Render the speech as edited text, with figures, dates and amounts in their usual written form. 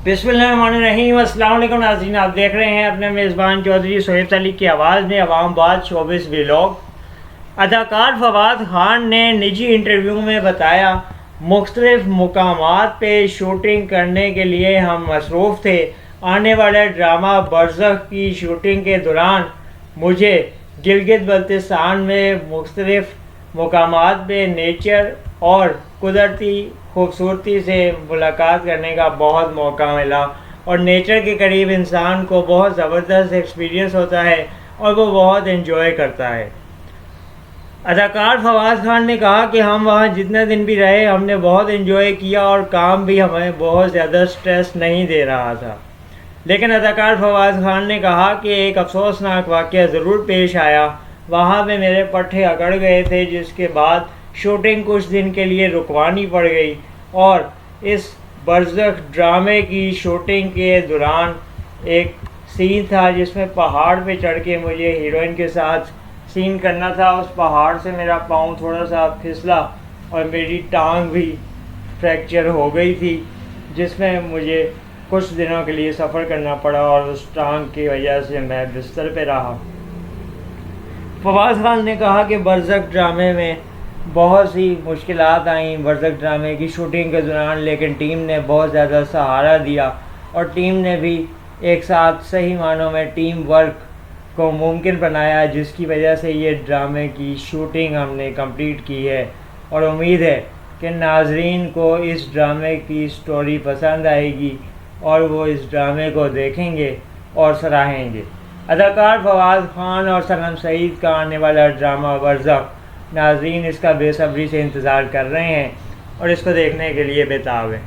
بسم اللہ الرحمن الرحیم۔ السلام علیکم ناظرین، آپ دیکھ رہے ہیں اپنے میزبان چودھری سہیب علی کی آواز میں عوام بات شوبز ولاگ۔ اداکار فواد خان نے نجی انٹرویو میں بتایا، مختلف مقامات پہ شوٹنگ کرنے کے لیے ہم مصروف تھے۔ آنے والے ڈرامہ برزخ کی شوٹنگ کے دوران مجھے گلگت بلتستان میں مختلف مقامات پہ نیچر اور قدرتی خوبصورتی سے ملاقات کرنے کا بہت موقع ملا، اور نیچر کے قریب انسان کو بہت زبردست ایکسپیرینس ہوتا ہے اور وہ بہت انجوائے کرتا ہے۔ اداکار فواد خان نے کہا کہ ہم وہاں جتنے دن بھی رہے ہم نے بہت انجوائے کیا اور کام بھی ہمیں بہت زیادہ سٹریس نہیں دے رہا تھا، لیکن اداکار فواد خان نے کہا کہ ایک افسوسناک واقعہ ضرور پیش آیا۔ وہاں پہ میرے پٹھے اکڑ گئے تھے، جس کے بعد شوٹنگ کچھ دن کے لیے رکوانی پڑ گئی، اور اس برزخ ڈرامے کی شوٹنگ کے دوران ایک سین تھا جس میں پہاڑ پہ چڑھ کے مجھے ہیروئن کے ساتھ سین کرنا تھا۔ اس پہاڑ سے میرا پاؤں تھوڑا سا پھسلا اور میری ٹانگ بھی فریکچر ہو گئی تھی، جس میں مجھے کچھ دنوں کے لیے سفر کرنا پڑا اور اس ٹانگ کی وجہ سے میں بستر پہ رہا۔ فواد خان نے کہا کہ برزخ ڈرامے میں بہت سی مشکلات آئیں برزخ ڈرامے کی شوٹنگ کے دوران، لیکن ٹیم نے بہت زیادہ سہارا دیا اور ٹیم نے بھی ایک ساتھ صحیح معنوں میں ٹیم ورک کو ممکن بنایا، جس کی وجہ سے یہ ڈرامے کی شوٹنگ ہم نے کمپلیٹ کی ہے، اور امید ہے کہ ناظرین کو اس ڈرامے کی سٹوری پسند آئے گی اور وہ اس ڈرامے کو دیکھیں گے اور سراہیں گے۔ اداکار فواد خان اور صنم سعید کا آنے والا ڈرامہ برزخ، ناظرین اس کا بے صبری سے انتظار کر رہے ہیں اور اس کو دیکھنے کے لیے بے تاب ہیں۔